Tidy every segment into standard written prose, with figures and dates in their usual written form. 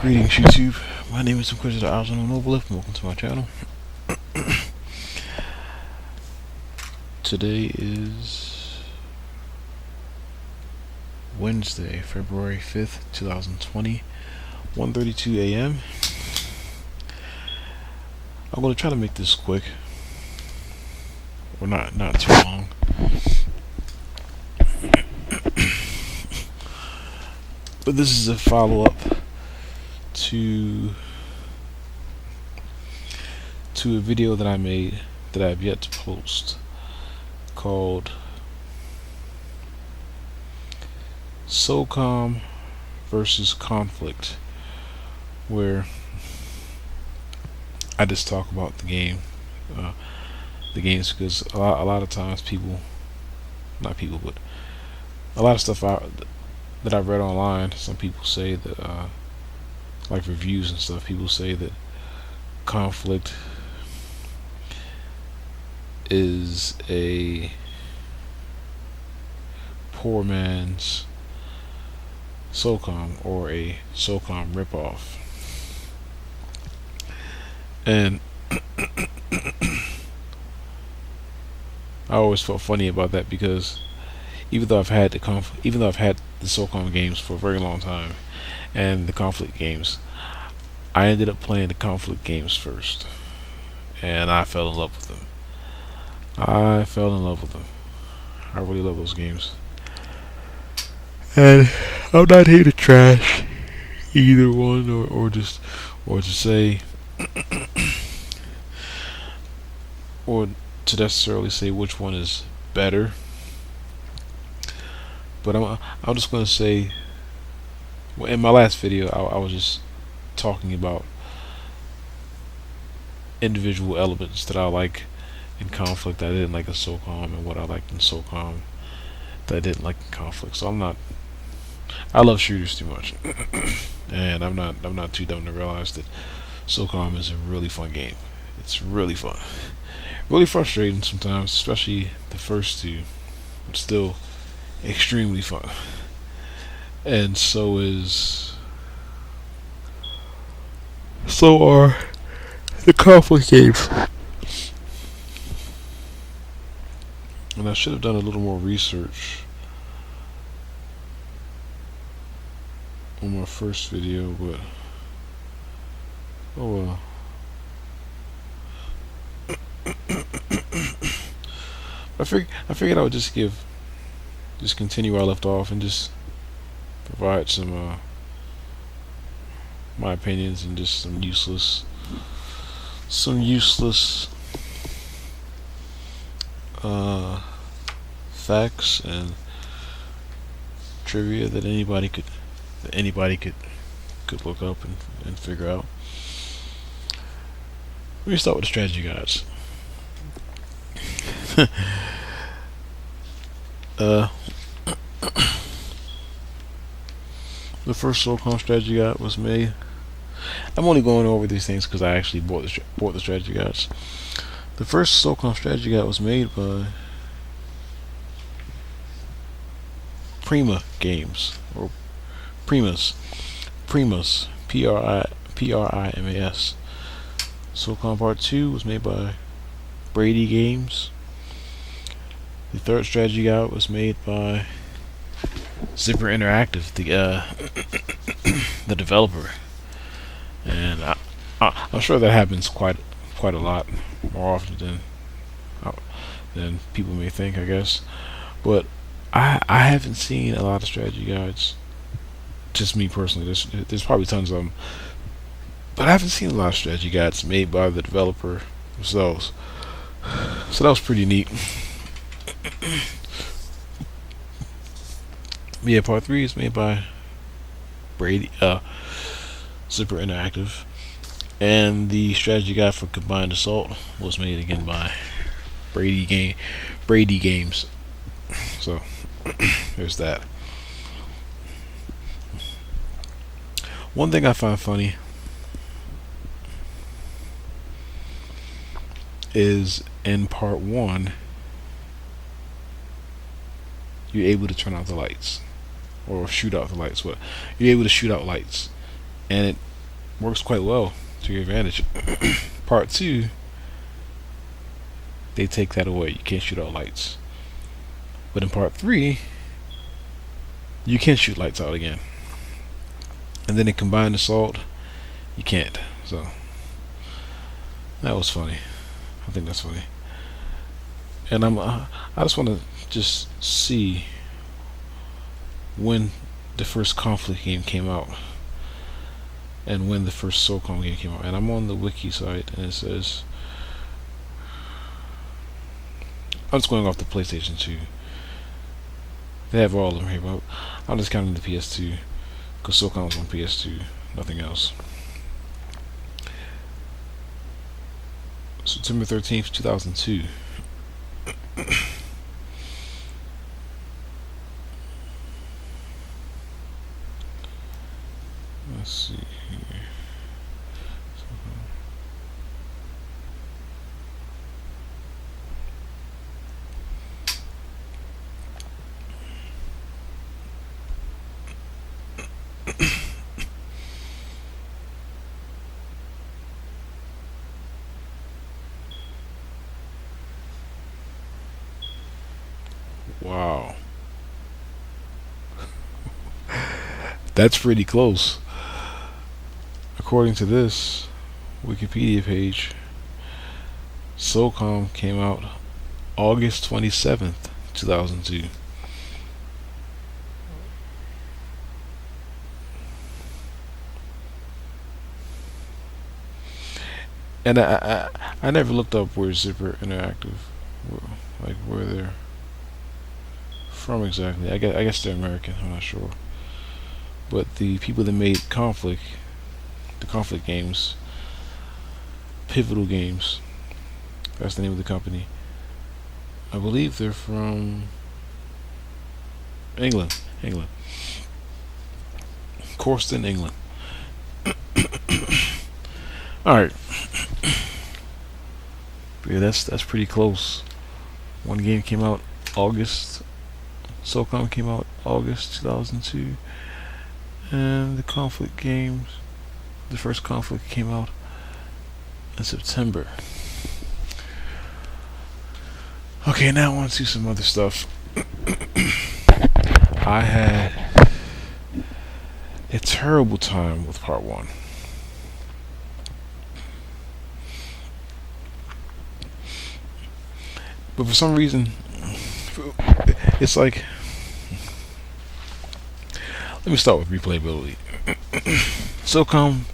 Greetings YouTube, my name is Inquisitor Ozone Noblef and welcome to my channel. Today is Wednesday, February 5th, 2020, 1:32 a.m. I'm going to try to make this quick, or not too long. But this is a follow-up to a video that I made that I have yet to post, called SOCOM versus conflict, where I just talk about the games, because a lot of times but a lot of stuff that I've read online, some people say that, like reviews and stuff, people say that conflict is a poor man's SOCOM, or a SOCOM ripoff. And I always felt funny about that, because even though I've had the SOCOM games for a very long time and the conflict games, I ended up playing the conflict games first, and I fell in love with them. I really love those games. And I'm not here to trash either one, or to say or to necessarily say which one is better. But I'm just going to say, in my last video, I was just talking about individual elements that I like in conflict that I didn't like in SOCOM, and what I liked in SOCOM that I didn't like in conflict. So I love shooters too much, and I'm not too dumb to realize that SOCOM is a really fun game. It's really fun, really frustrating sometimes, especially the first two, but still extremely fun. And so are the conflict games. And I should have done a little more research on my first video, but oh well. I figured I would just continue where I left off and just provide some my opinions, and just some useless facts and trivia that anybody could look up and figure out. Let me start with the strategy guides. The first SOCOM strategy guide was made. I'm only going over these things because I actually bought the strategy guides. The first SOCOM strategy guide was made by Prima Games, or Primas, Primas, Primas. SOCOM Part 2 was made by Brady Games. The third strategy guide was made by Zipper Interactive, the developer, and I'm sure that happens quite a lot more often than people may think, I guess. But I haven't seen a lot of strategy guides. Just me personally. There's probably tons of them, but I haven't seen a lot of strategy guides made by the developer themselves. So that was pretty neat. Yeah, Part 3 is made by Zipper Interactive, and the strategy guide for Combined Assault was made again by Brady Games. So there's that. One thing I find funny is in Part 1, you're able to turn out the lights, or shoot out the lights. But you're able to shoot out lights, and works quite well to your advantage. Part 2, they take that away. You can't shoot out lights. But in part 3, you can shoot lights out again. And then in combined assault, you can't. So that was funny. I think that's funny. And I just want to just see when the first conflict game came out and when the first SOCOM game came out. And I'm on the wiki site, and it says, I'm just going off the PlayStation 2. They have all of them here, but I'm just counting the PS2 because SOCOM was on PS2, nothing else. September 13th, 2002. Let's see here. Wow. That's pretty close. According to this Wikipedia page, SOCOM came out August 27th, 2002. And I never looked up where Zipper Interactive, like where they're from exactly. I guess they're American. I'm not sure. But the people that made the Conflict games, Pivotal Games, that's the name of the company. I believe they're from England. Corston, England. All right. Yeah, that's pretty close. One game came out August. SOCOM came out August 2002, and the Conflict games, the first Conflict came out in September. Okay, now I want to see some other stuff. I had a terrible time with part 1. But for some reason, it's like, let me start with replayability. SOCOM's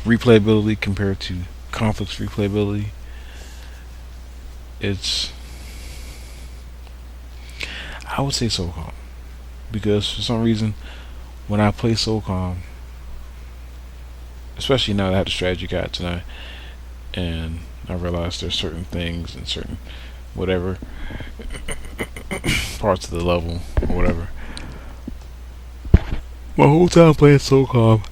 replayability compared to Conflict's replayability, I would say SOCOM, because for some reason when I play SOCOM, especially now that I have the strategy guide tonight, and I realize there's certain things and certain whatever parts of the level or whatever. My whole time playing SOCOM,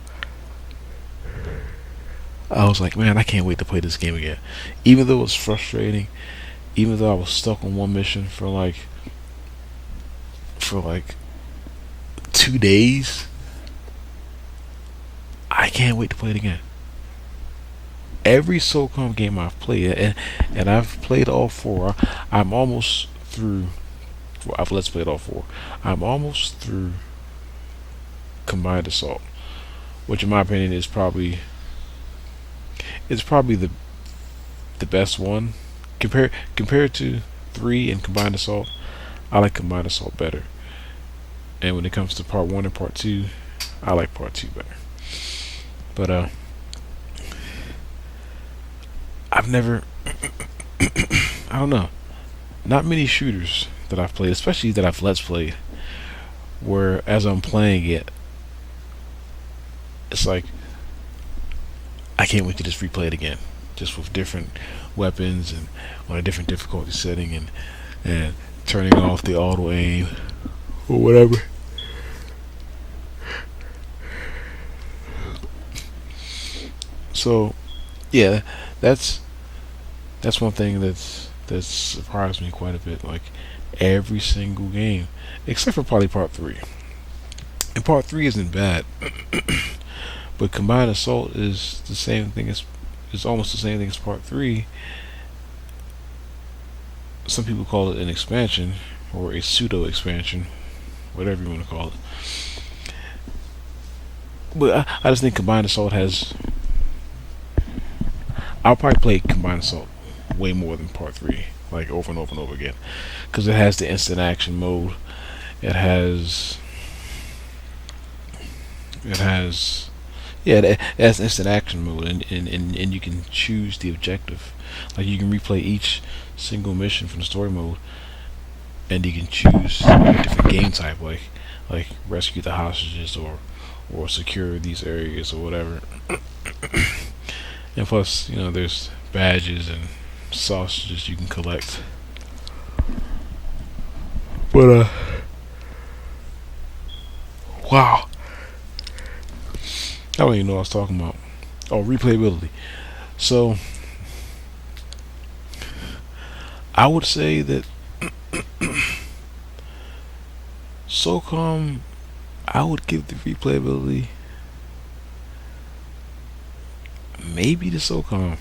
I was like, man, I can't wait to play this game again. Even though it was frustrating, even though I was stuck on one mission for like 2 days, I can't wait to play it again. Every SOCOM game I've played, and I've played all 4. I'm almost through. Well, I've let's played all 4. I'm almost through Combined Assault, which in my opinion is probably the best one compared to 3 and Combined Assault. I like Combined Assault better, and when it comes to part 1 and part 2, I like part 2 better. But I've never I don't know, not many shooters that I've played, especially that I've let's played, where as I'm playing it, it's like I can't wait to just replay it again, just with different weapons and on a different difficulty setting, and turning off the auto aim or whatever. So yeah, that's one thing that's surprised me quite a bit. Like every single game, except for probably part 3. And part 3 isn't bad, But Combined Assault is the same thing as is almost the same thing as Part 3. Some people call it an expansion or a pseudo expansion, whatever you want to call it. But I just think Combined Assault has. I'll probably play Combined Assault way more than Part 3, like over and over and over again, because it has the instant action mode. It has. It has. Yeah, it has instant action mode, and you can choose the objective. Like you can replay each single mission from the story mode, and you can choose a different game type, like rescue the hostages or secure these areas or whatever. And plus, there's badges and sausages you can collect. But wow, I don't even know what I was talking about. Oh, replayability. So I would say that SOCOM, I would give the replayability maybe to SOCOM.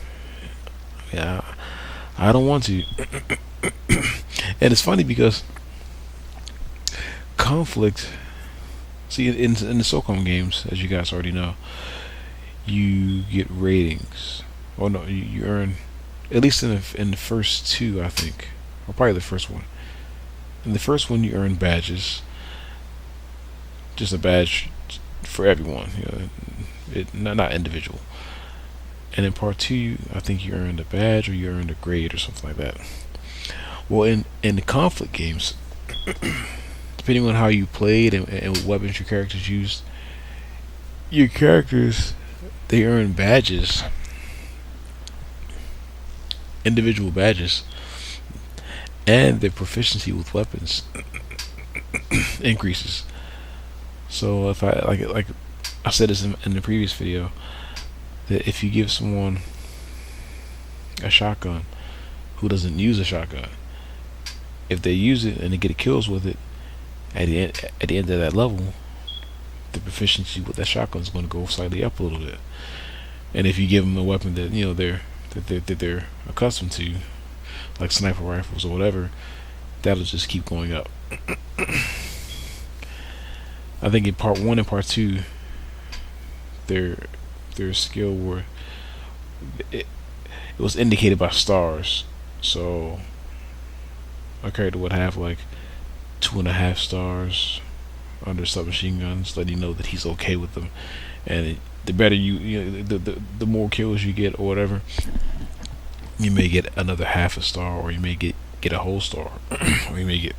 Yeah, I don't want to. And it's funny because conflict. See, in the SOCOM games, as you guys already know, you get ratings. Oh no, you earn, at least in the first two, I think, or probably the first one. In the first one, you earn badges. Just a badge for everyone, not individual. And in Part 2, I think you earned a badge or you earned a grade or something like that. Well, in the conflict games, depending on how you played and what weapons your characters used, your characters, they earn badges, individual badges, and their proficiency with weapons increases. So if I like I said this in the previous video, that if you give someone a shotgun who doesn't use a shotgun, if they use it and they get kills with it, at the end of that level, the proficiency with that shotgun is going to go slightly up a little bit. And if you give them a weapon that they're accustomed to, like sniper rifles or whatever, that'll just keep going up. I think in Part 1 and Part 2, their skill were it was indicated by stars. So a character would have like 2.5 stars under submachine guns, letting you know that he's okay with them. And the better the more kills you get or whatever, you may get another half a star, or you may get a whole star, or you may get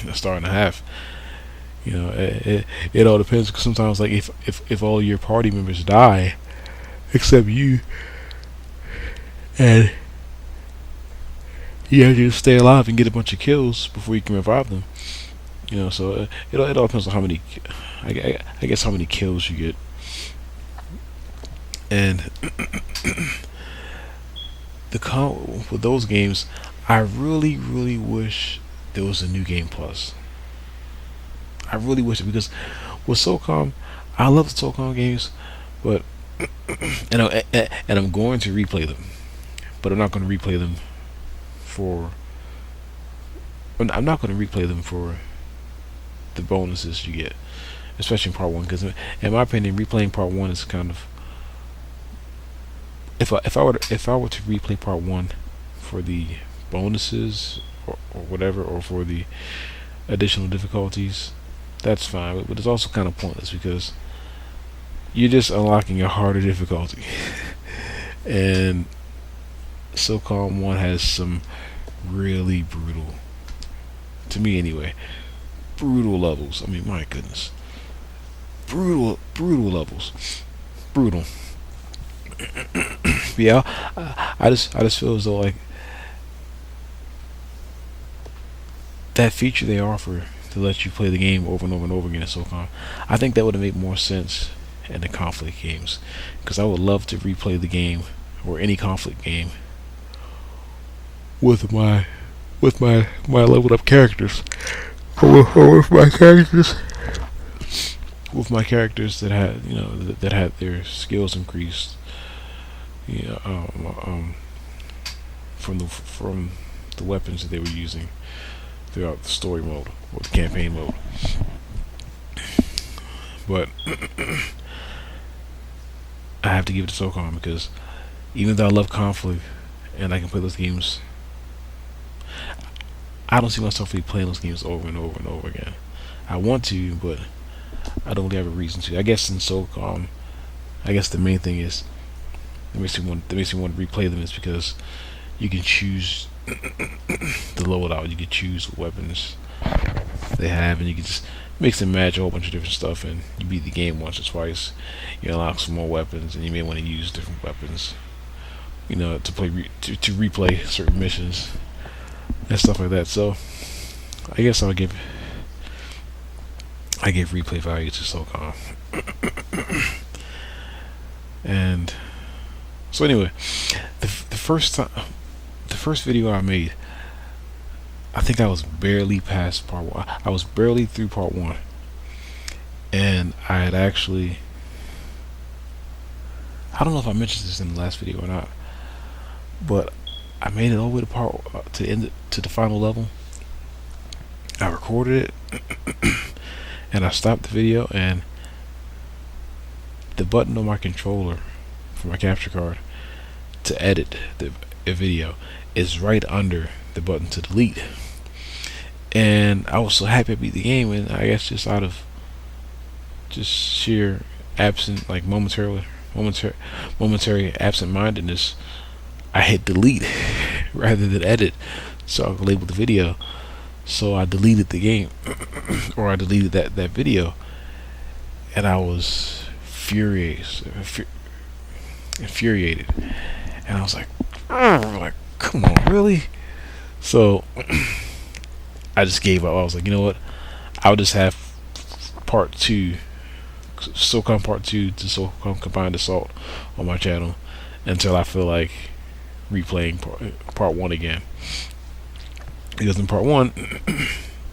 a star and a half. It all depends. Cause sometimes, like if all your party members die except you, and you have to stay alive and get a bunch of kills before you can revive them. So it all depends on how many, I guess, how many kills you get. And with those games, I really, really wish there was a new game plus. I really wish it, because with SOCOM, I love the SOCOM games, but and I'm going to replay them, but I'm not going to replay them for. I'm not going to replay them for the bonuses you get, especially in Part 1, because in my opinion, replaying Part 1 is kind of, if I were to replay Part 1 for the bonuses or whatever, or for the additional difficulties, that's fine. But it's also kind of pointless, because you're just unlocking a harder difficulty. And SOCOM 1 has some really brutal, to me anyway, brutal levels. I mean, my goodness, brutal levels, brutal. Yeah, I just feel as though, like, that feature they offer to let you play the game over and over and over again in SOCOM, I think that would have made more sense in the conflict games, because I would love to replay the game, or any conflict game, with my leveled up characters, or with my characters with my characters that had that had their skills increased. You know, from the weapons that they were using throughout the story mode or the campaign mode. But I have to give it to SOCOM because even though I love conflict and I can play those games, I don't see myself really playing those games over and over and over again. I want to, but I don't really have a reason to. I guess in SOCOM, I guess the main thing is that makes me want to replay them is because you can choose the loadout. You can choose what weapons they have, and you can just mix and match a whole bunch of different stuff. And you beat the game once or twice. You unlock some more weapons, and you may want to use different weapons. To play to replay certain missions and stuff like that. So I guess I give replay value to SOCOM. And so anyway, the first video I made, I think I was barely past part 1. I was barely through part 1, and I had actually, I don't know if I mentioned this in the last video or not, but I made it all the way to the final level. I recorded it and I stopped the video, and the button on my controller for my capture card to edit the video is right under the button to delete. And I was so happy I beat the game, and I guess just out of just sheer momentary absent-mindedness, I hit delete rather than edit, so I could label the video. So I deleted the game, or I deleted that video, and I was infuriated, and I was like, come on, really? So I just gave up. I was like, you know what? I'll just have part 2, SOCOM part 2 to SOCOM Combined Assault on my channel until I feel like replaying part 1 again. Because in part 1,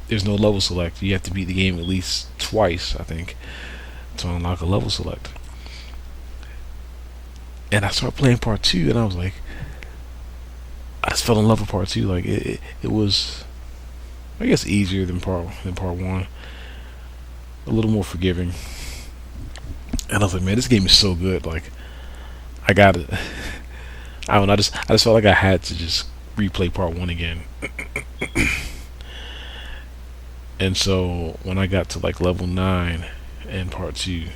there's no level select. You have to beat the game at least twice, I think, to unlock a level select. And I started playing part 2, and I was like, I just fell in love with part 2. Like it was, I guess, easier than part 1, a little more forgiving. And I was like, man, this game is so good. Like, I got it. I don't know. I just felt like I had to just replay part 1 again. And so when I got to like level 9 in part 2,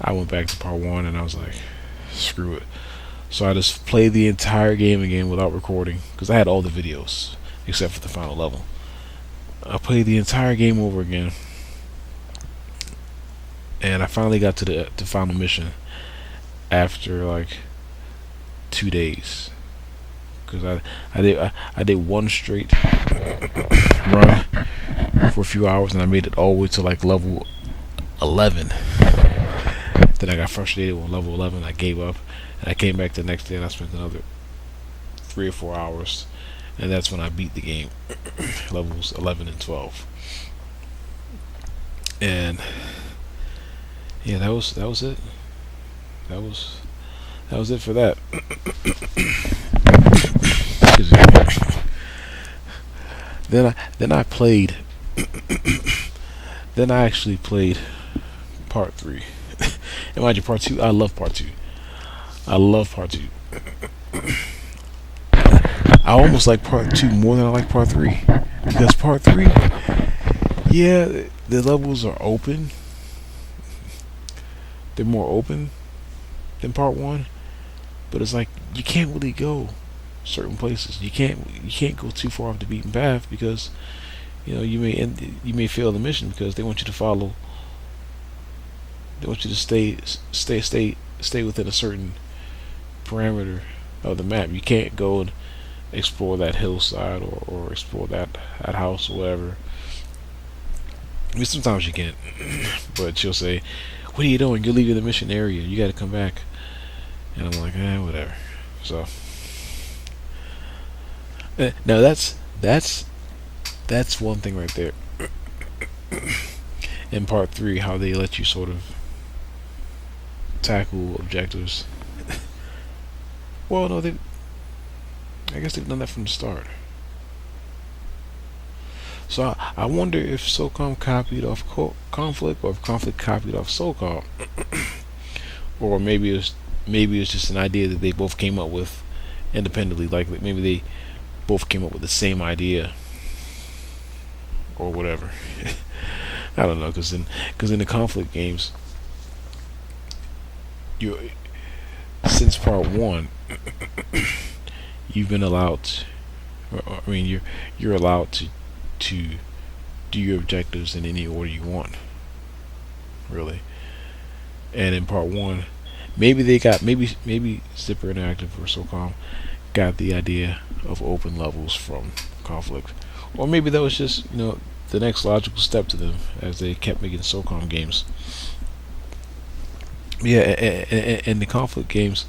I went back to part 1, and I was like, screw it. So I just played the entire game again without recording, because I had all the videos except for the final level. I played the entire game over again, and I finally got to the final mission after like 2 days, because I did one straight run for a few hours, and I made it all the way to like level 11. Then I got frustrated with level 11. I gave up, and I came back the next day, and I spent another 3 or 4 hours, and that's when I beat the game, levels 11 and 12. And yeah, that was it. That was it for that. Then I played. Then I actually played part 3. And mind you, part 2, I love part 2. I love part 2. I almost like part 2 more than I like part 3, because part 3, yeah, the levels are open. They're more open than part 1, but it's like you can't really go certain places. You can't go too far off the beaten path, because you may fail the mission, because they want you to follow. They want you to stay within a certain parameter of the map. You can't go and explore that hillside or explore that house or whatever. I mean, sometimes you can, but she'll say, "What are you doing? You're leaving the mission area. You got to come back." And I'm like, whatever. So now that's one thing right there. in part 3 how they let you sort of tackle objectives. Well, no, I guess they've done that from the start. So I wonder if SOCOM copied off Conflict, or if Conflict copied off SOCOM, or maybe it's just an idea that they both came up with independently. Like maybe they both came up with the same idea, or whatever. I don't know, because in the Conflict games, you since part 1, you've been allowed. I mean, you're allowed to do your objectives in any order you want, really. And in part 1, maybe Zipper Interactive or SOCOM got the idea of open levels from Conflict, or maybe that was just the next logical step to them as they kept making SOCOM games. Yeah, and the Conflict games,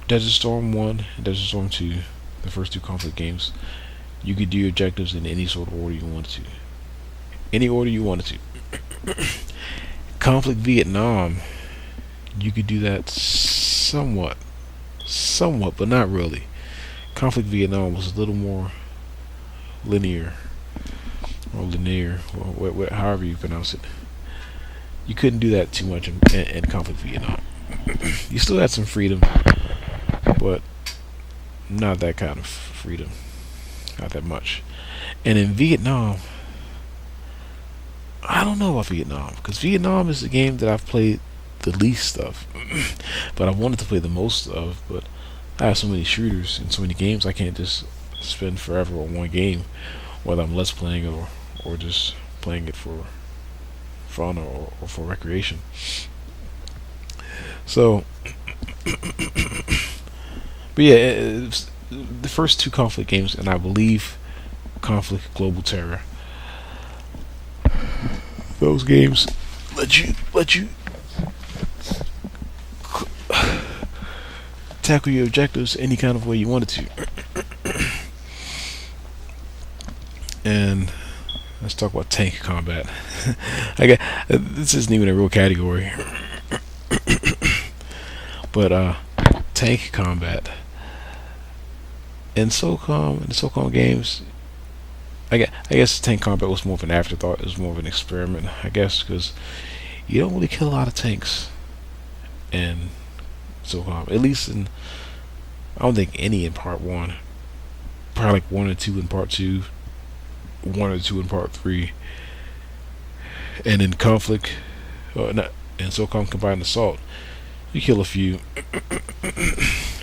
Desert Storm 1 and Desert Storm 2, the first two Conflict games, you could do your objectives in any sort of order you wanted to. Any order you wanted to. Conflict Vietnam, you could do that somewhat, but not really. Conflict Vietnam was a little more linear, or however you pronounce it. You couldn't do that too much in Conflict Vietnam. You still had some freedom, but not that kind of freedom. Not that much. And in Vietnam, I don't know about Vietnam, because Vietnam is the game that I've played the least of, but I wanted to play the most of. But I have so many shooters and so many games, I can't just spend forever on one game, whether I'm let's playing it or just playing it for fun or for recreation. So, but yeah, the first two Conflict games, and I believe Conflict Global Terror, those games let you tackle your objectives any kind of way you wanted to. And let's talk about tank combat. This isn't even a real category, but tank combat in the SOCOM games, I guess tank combat was more of an afterthought. It was more of an experiment, I guess, because you don't really kill a lot of tanks in SOCOM. At least I don't think any in part 1. Probably like 1 or 2 in part 2, 1 or 2 in part 3, and in Conflict, not in SOCOM Combined Assault, you kill a few.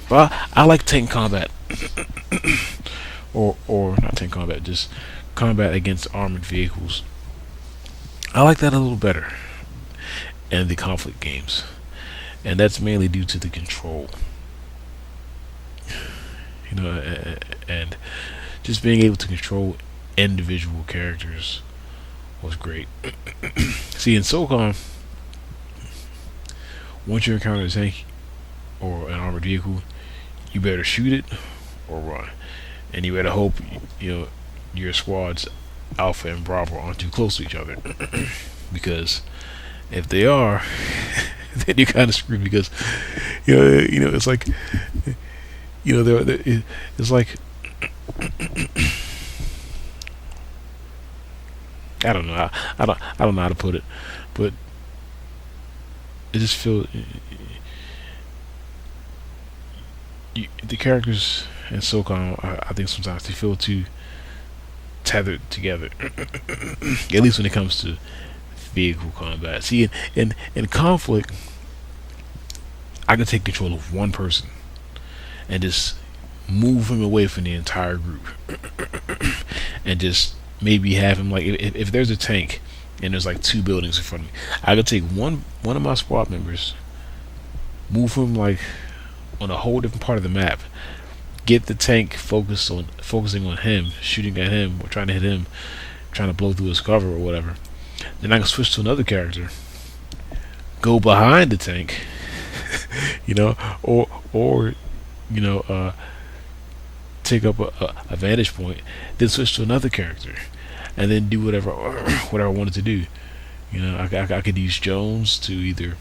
But I like tank combat, or not tank combat, just combat against armored vehicles. I like that a little better in the Conflict games, and that's mainly due to the control. And just being able to control individual characters was great. See, in SOCOM, once you encounter a tank or an armored vehicle, you better shoot it or run, and you better hope your squads Alpha and Bravo aren't too close to each other, because if they are, then you're kind of screwed. Because it's like it's like I don't know. I don't know how to put it, but it just feels the characters in SOCOM, I think sometimes they feel too tethered together. At least when it comes to vehicle combat. See, in Conflict, I can take control of one person and just move him away from the entire group, and just maybe have him, like, if there's a tank and there's like 2 buildings in front of me, I could take one of my squad members, move him like on a whole different part of the map, get the tank focusing on him, shooting at him or trying to hit him, trying to blow through his cover or whatever. Then I can switch to another character, go behind the tank, or take up a vantage point, then switch to another character, and then do whatever I wanted to do. I could use Jones to either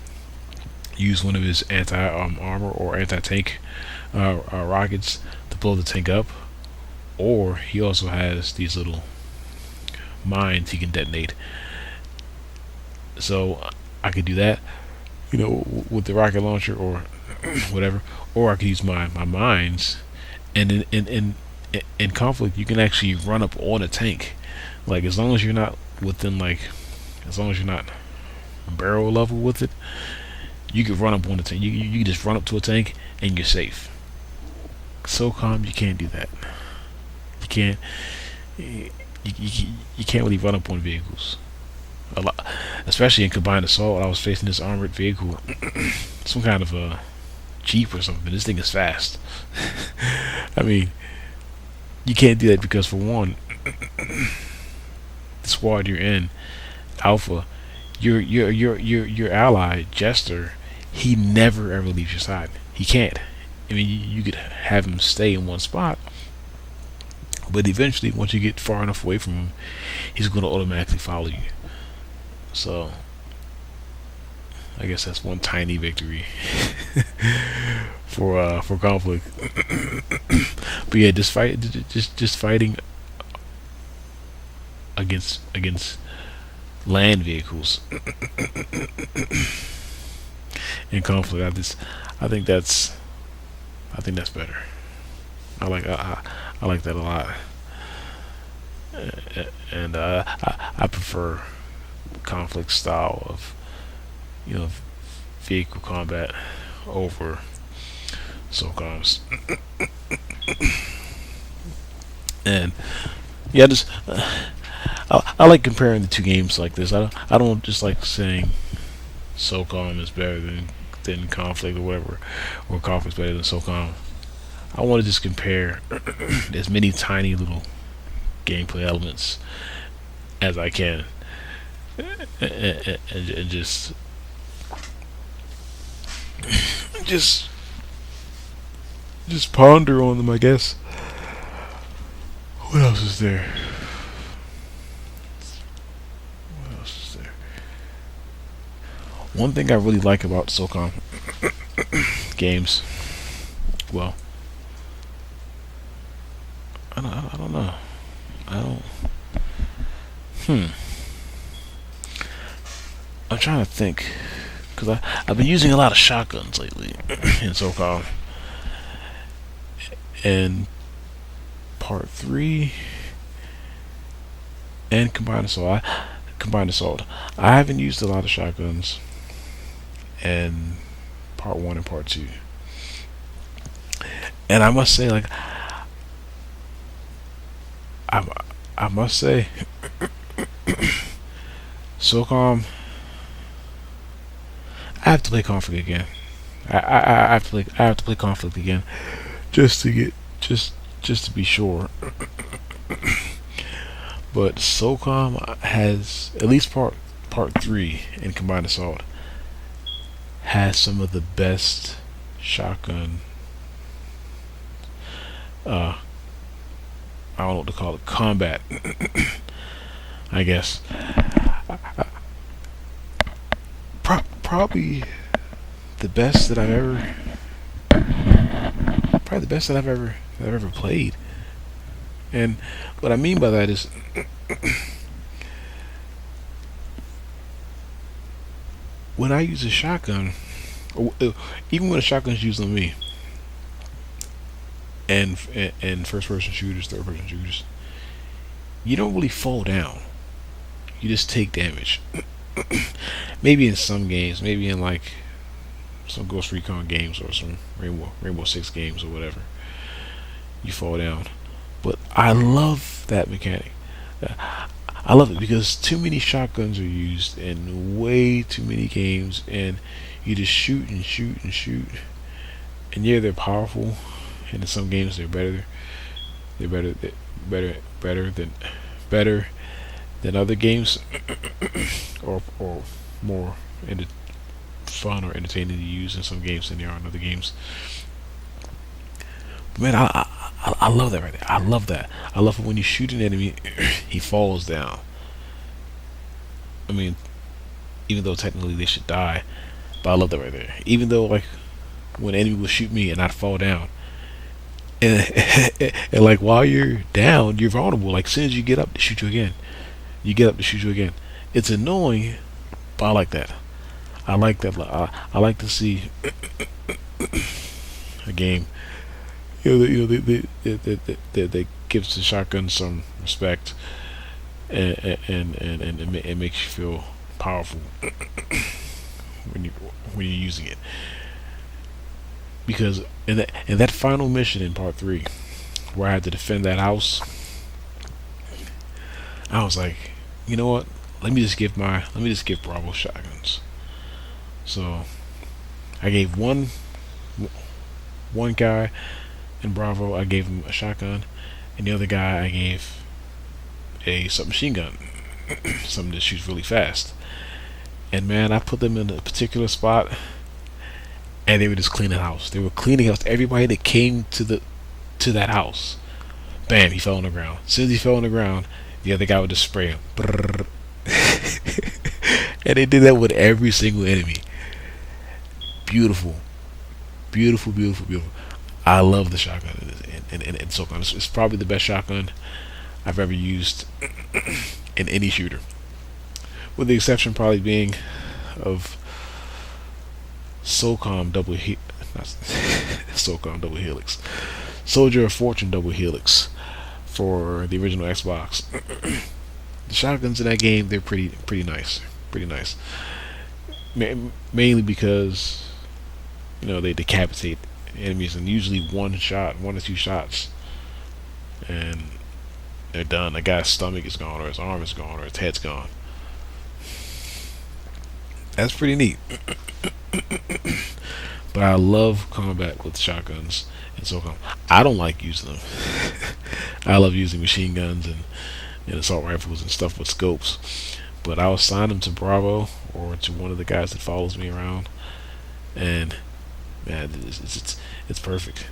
use one of his anti armor or anti tank rockets to blow the tank up, or he also has these little mines he can detonate. So I could do that, with the rocket launcher or whatever, or I could use my mines. And in conflict, you can actually run up on a tank, like as long as you're not within as long as you're not barrel level with it, you can run up on the tank. You can just run up to a tank and you're safe. SOCOM, you can't do that. You can't. You can't really run up on vehicles a lot, especially in combined assault. I was facing this armored vehicle, some kind of a Jeep or something. This thing is fast. I mean, you can't do that because, for one, the squad you're in, Alpha, your ally Jester, he never ever leaves your side. He can't. I mean, you could have him stay in one spot, but eventually, once you get far enough away from him, he's going to automatically follow you. So, I guess that's one tiny victory for conflict. But yeah, just fighting against land vehicles in conflict. I think that's better. I like that a lot, and I prefer conflict style of vehicle combat over SOCOMs. And yeah, just I like comparing the two games like this. I don't just like saying SOCOM is better than conflict or whatever, or conflict's better than SOCOM. I want to just compare as many tiny little gameplay elements as I can, and just ponder on them, I guess. What else is there? What else is there? One thing I really like about SOCOM games, well, I don't know. I don't. I'm trying to think, because I've been using a lot of shotguns lately in SOCOM. And part 3 and combined assault. I haven't used a lot of shotguns in part 1 and part 2. And I must say, I must say, SOCOM, I have to play conflict again. I have to play conflict again, just to be sure. But SOCOM has, at least part 3 in combined assault, has some of the best shotgun. I don't know what to call it. Combat, I guess. Probably the best that I've ever. Probably the best that I've ever played. And what I mean by that is, when I use a shotgun, even when a shotgun's used on me, and first-person shooters, third-person shooters, you don't really fall down. You just take damage. Maybe in some games, maybe in some Ghost Recon games or some Rainbow Six games or whatever, you fall down. But I love that mechanic. I love it because too many shotguns are used in way too many games, and you just shoot and shoot and shoot. And yeah, they're powerful, and in some games they're better. They're better than other games, or more fun or entertaining to use in some games than they are in other games. But man, I love that right there. I love that. I love it when you shoot an enemy, he falls down. I mean, even though technically they should die. But I love that right there. Even though like when an enemy will shoot me and I'd fall down, and and like while you're down, you're vulnerable. Like as soon as you get up, they shoot you again. You get up to shoot you again. It's annoying, but I like that. I like that. I like to see a game. They gives the shotgun some respect, and it makes you feel powerful when you're using it. Because in that final mission in part 3, where I had to defend that house, I was like, you know what? Let me just give Bravo shotguns. So I gave one guy in Bravo, I gave him a shotgun, and the other guy I gave a submachine gun, something that shoots really fast. And man, I put them in a particular spot, and they were just cleaning house. They were cleaning house. Everybody that came to that house, bam, he fell on the ground. As soon as he fell on the ground, the other guy would just spray him. And they did that with every single enemy. Beautiful, beautiful, beautiful, beautiful. I love the shotgun in socom. It's probably the best shotgun I've ever used in any shooter, with the exception probably being of SOCOM double not SOCOM double helix, Soldier of Fortune double helix for the original Xbox. The shotguns in that game, they're pretty nice, pretty nice. Mainly because they decapitate enemies in usually one or two shots, and they're done. The guy's stomach is gone, or his arm is gone, or his head's gone. That's pretty neat. But I love combat with shotguns and SOCOM. I don't like using them. I love using machine guns and assault rifles and stuff with scopes. But I'll assign them to Bravo or to one of the guys that follows me around, and man, it's perfect.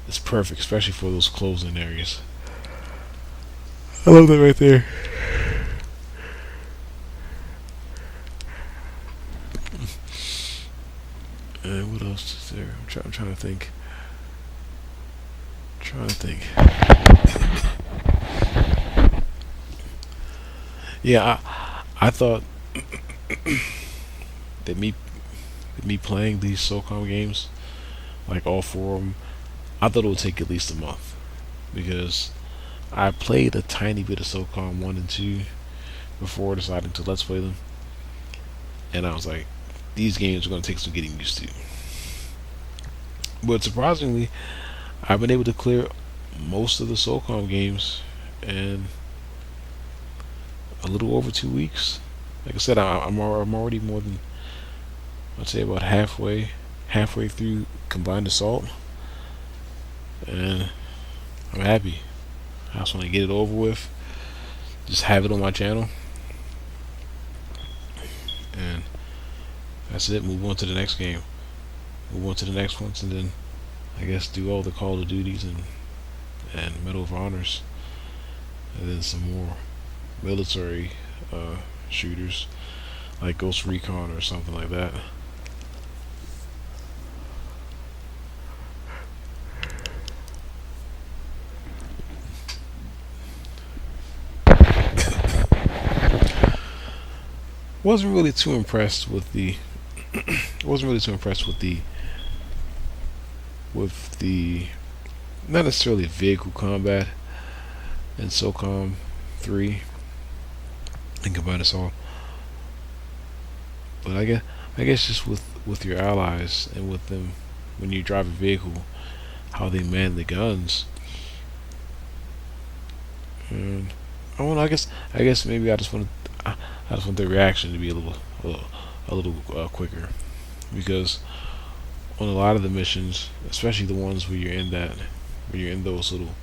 It's perfect, especially for those closing areas. I love that right there. And what else is there? I'm trying to think. Yeah, I thought that me playing these SOCOM games, like all four of them, I thought it would take at least a month, because I played a tiny bit of SOCOM 1 and 2 before deciding to let's play them, and I was like, these games are going to take some getting used to. But surprisingly, I've been able to clear most of the SOCOM games in a little over 2 weeks. Like I said, I'm already more than, I'd say, about halfway through Combined Assault, and I'm happy. I just want to get it over with, just have it on my channel, and that's it. Move on to the next game, move on to the next ones, and then I guess do all the Call of Duties and Medal of Honors, and then some more military shooters like Ghost Recon or something like that. Wasn't really too impressed with the not necessarily vehicle combat in SOCOM 3 and Combined Assault, but I guess just with your allies and with them when you drive a vehicle, how they man the guns. And I don't know, I guess maybe I just want the reaction to be a little quicker, because on a lot of the missions, especially the ones where you're in those little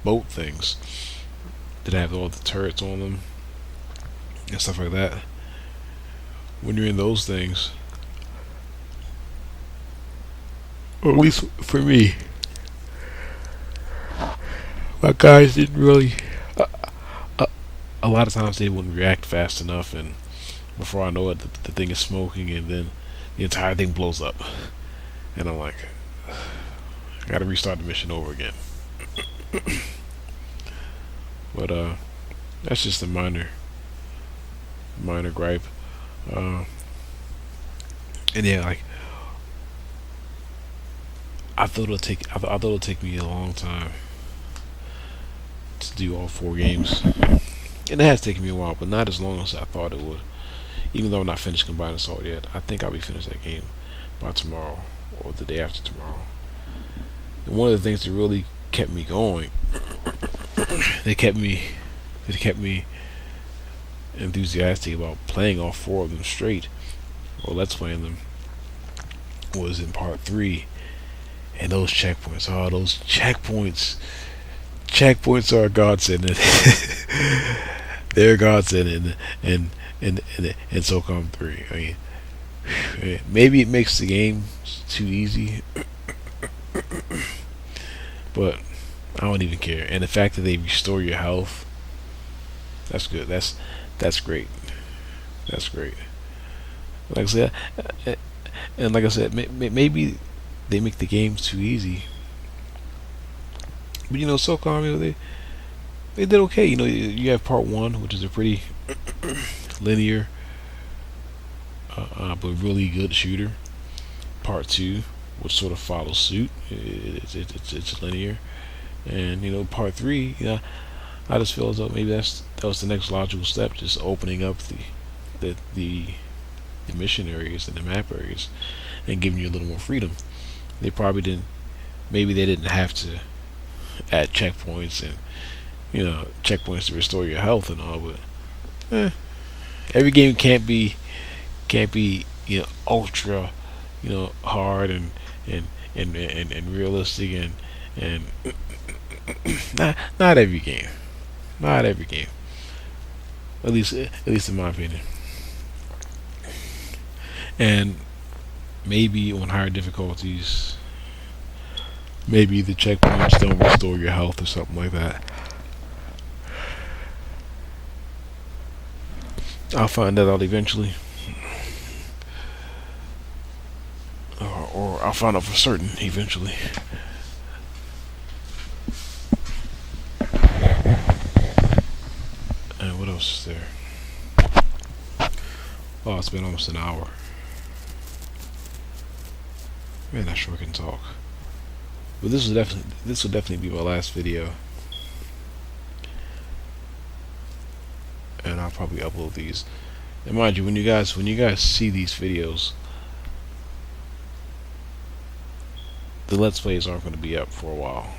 boat things that have all the turrets on them and stuff like that, when you're in those things, or at least for me, my guys didn't really a lot of times they wouldn't react fast enough, and before I know it, the thing is smoking, and then the entire thing blows up, and I'm like, I gotta restart the mission over again. But that's just a minor gripe. Uh, and yeah, like I thought it'll take me a long time to do all 4 games, and it has taken me a while, but not as long as I thought it would. Even though I'm not finished Combined Assault yet, I think I'll be finished that game by tomorrow or the day after tomorrow. And one of the things that really kept me going, they kept me enthusiastic about playing all 4 of them straight, or let's playing them, was in part 3. And those checkpoints, checkpoints are a godsend. They're a godsend in SOCOM 3. I mean, maybe it makes the game too easy, but I don't even care. And the fact that they restore your health, that's good. That's great. That's great. Like I said, and like I said, maybe they make the games too easy. But SOCOM, they did okay. You have part 1, which is a pretty linear, but really good shooter. Part 2, which sort of follows suit. It's linear, and part 3. I just feel as though maybe that was the next logical step, just opening up the mission areas and the map areas, and giving you a little more freedom. They probably didn't. Maybe they didn't have to add checkpoints and checkpoints to restore your health and all, but every game can't be ultra hard and realistic and not every game. Not every game. At least in my opinion. And maybe on higher difficulties, maybe the checkpoints don't restore your health or something like that. I'll find that out eventually. Or I'll find out for certain eventually. And what else is there? Oh, it's been almost an hour. Man, I sure can talk. But this will definitely be my last video. And I'll probably upload these. And mind you, when you guys see these videos, the Let's Plays aren't going to be up for a while.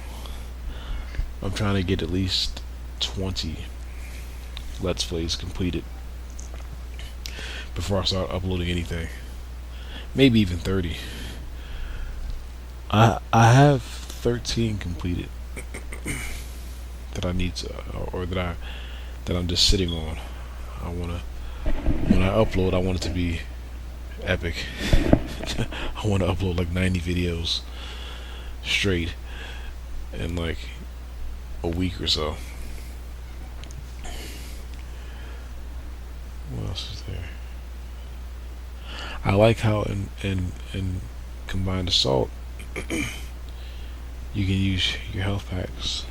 I'm trying to get at least 20 Let's Plays completed before I start uploading anything. Maybe even 30. I have 13 completed that I need to, or that I'm just sitting on. When I upload, I want it to be epic. I want to upload like 90 videos straight in like a week or so. What else is there? I like how in Combined Assault you can use your health packs.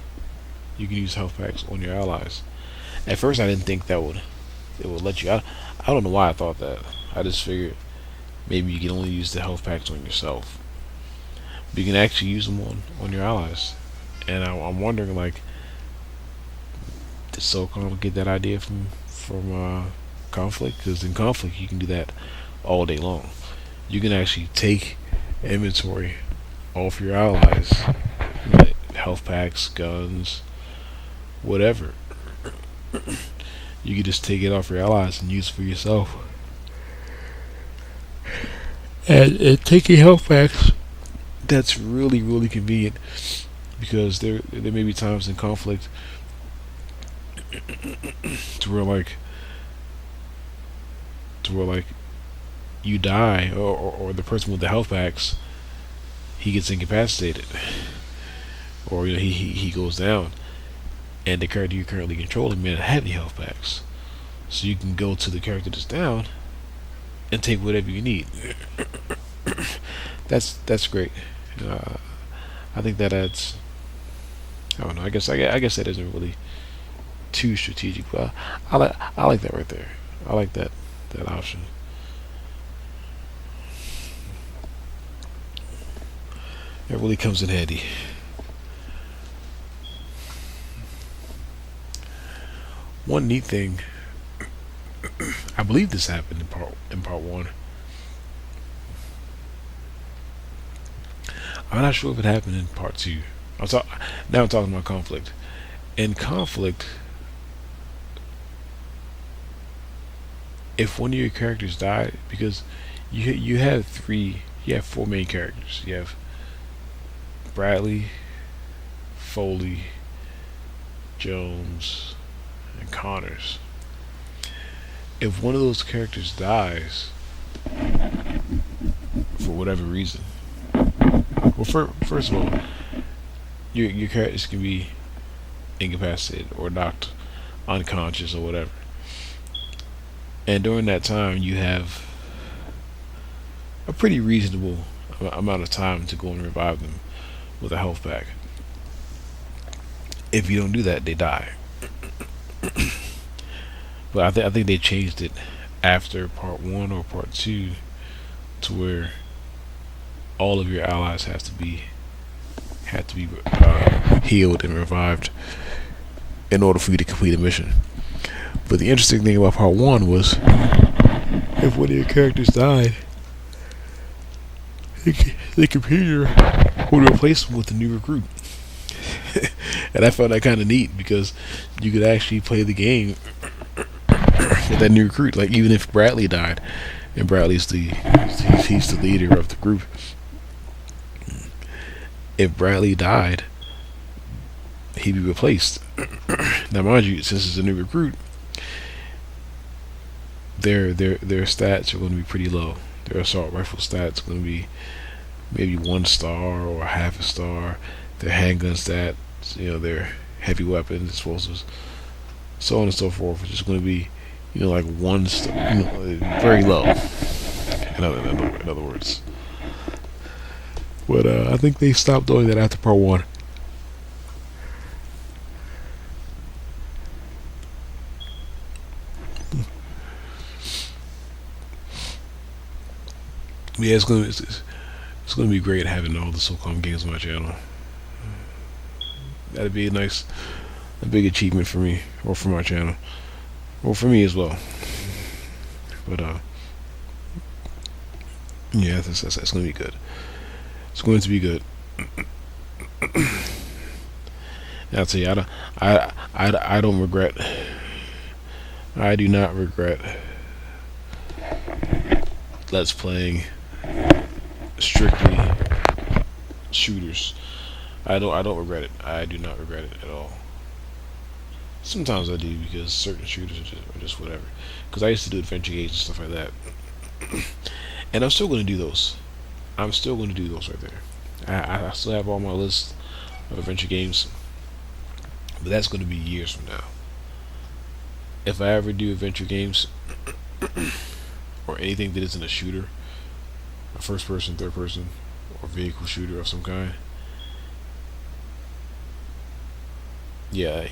You can use health packs on your allies. At first, I didn't think it would let you. I don't know why I thought that. I just figured maybe you can only use the health packs on yourself. But you can actually use them on your allies. And I'm wondering, like, did SOCOM get that idea from Conflict? Because in Conflict, you can do that all day long. You can actually take inventory off your allies, like health packs, guns, whatever. You can just take it off your allies and use it for yourself. And taking health packs, that's really, really convenient, because there may be times in Conflict to where you die, or the person with the health packs, he gets incapacitated, or he goes down, and the character you're currently controlling may not have any health packs. So you can go to the character that's down and take whatever you need. That's great. Uh, I think that adds. I don't know. I guess that isn't really too strategic, but I like that right there. I like that option. It really comes in handy. One neat thing, I believe this happened in part one. I'm not sure if it happened in part two. Now I'm talking about conflict. In conflict, if one of your characters died, because you have four main characters. You have Bradley, Foley, Jones, and Connors. If one of those characters dies for whatever reason, well, first of all, your characters can be incapacitated or knocked unconscious or whatever, and during that time, you have a pretty reasonable amount of time to go and revive them with a health pack. If you don't do that, they die. But I think they changed it after part one or part two to where all of your allies have to be healed and revived in order for you to complete a mission. But the interesting thing about part one was if one of your characters died, the computer would replace them with a new recruit. And I found that kind of neat because you could actually play the game with that new recruit. Like even if Bradley died, and Bradley's he's the leader of the group. If Bradley died, he'd be replaced. Now, mind you, since it's a new recruit, their stats are going to be pretty low. Their assault rifle stats are going to be maybe 1 star or half a star. Their handgun stats, their heavy weapons, explosives, so on and so forth, which is going to be, like 1 star, very low. In other words. But I think they stopped doing that after part one. Yeah, it's gonna be great having all the SOCOM games on my channel. That'd be a big achievement for me, or for my channel, or for me as well. But yeah, that's gonna be good. It's going to be good. I'll tell you, I don't regret. I do not regret let's playing strictly shooters. I don't regret it. I do not regret it at all. Sometimes I do because certain shooters are just whatever. Because I used to do adventure games and stuff like that, and I'm still going to do those. I'm still going to do those right there. I still have all my list of adventure games, but that's going to be years from now. If I ever do adventure games or anything that isn't a shooter, a first person, third person, or vehicle shooter of some kind, yeah,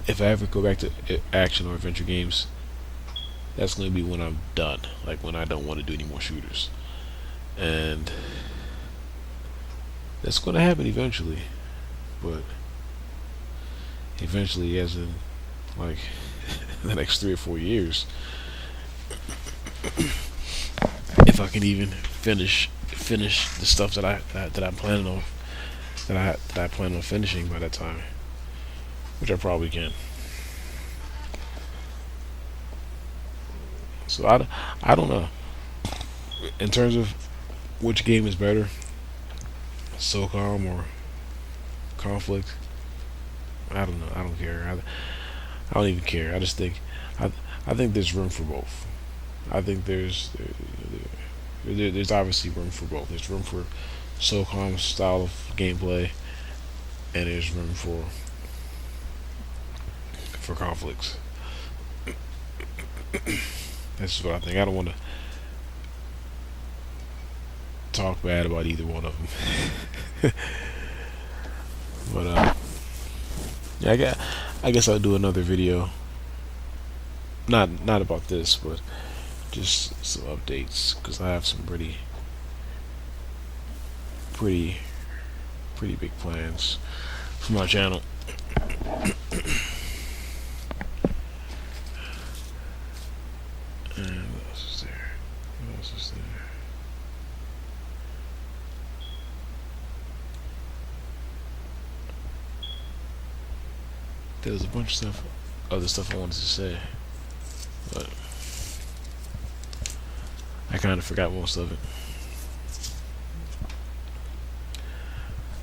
if I ever go back to action or adventure games, that's going to be when I'm done, like when I don't want to do any more shooters. And that's going to happen eventually, but eventually, as in like the next 3 or 4 years, if I can even finish the stuff that I'm planning on that I plan on finishing by that time, which I probably can. So I don't know in terms of which game is better, SOCOM or Conflict. I don't know. I don't care. I don't even care. I just think I think there's room for both. I think there's obviously room for both. There's room for SOCOM style of gameplay, and there's room for for conflicts. That's what I think. I don't want to talk bad about either one of them. But yeah, I guess I'll do another video. Not about this, but just some updates, because I have some pretty big plans for my channel. And what else is there? What else is there? There was a bunch of stuff, other stuff I wanted to say, but I kind of forgot most of it.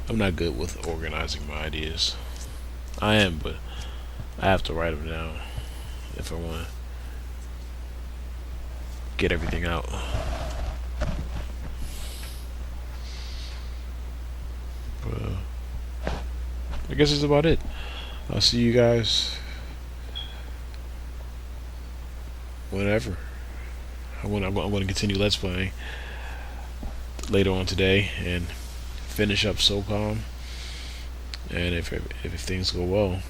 I'm not good with organizing my ideas. I am, but I have to write them down if I want to get everything out. But, I guess that's about it. I'll see you guys whenever. I'm going to continue Let's Playing later on today and finish up SOCOM. And if things go well,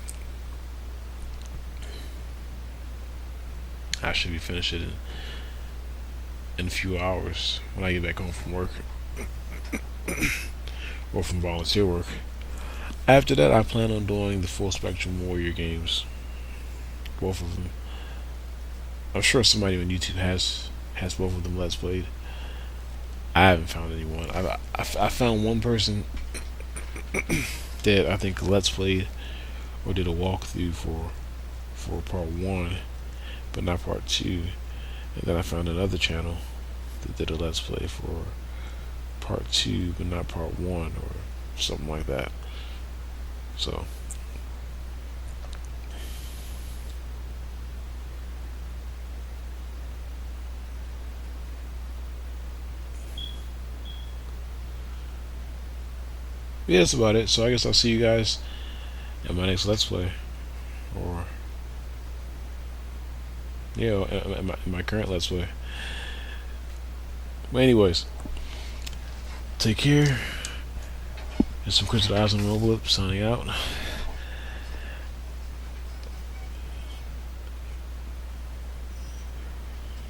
I should be finished it in a few hours when I get back home from work or from volunteer work. After that, I plan on doing the Full Spectrum Warrior games, both of them. I'm sure somebody on YouTube has both of them Let's Played. I haven't found anyone. I found one person that I think Let's Played or did a walkthrough for part 1, but not part 2. And then I found another channel that did a Let's Play for part 2, but not part 1, or something like that. So yeah, that's about it. So I guess I'll see you guys in my next Let's Play, or yeah, in my current Let's Play. But anyways, take care. There's some Chris with Eyes on the Mobile, signing out.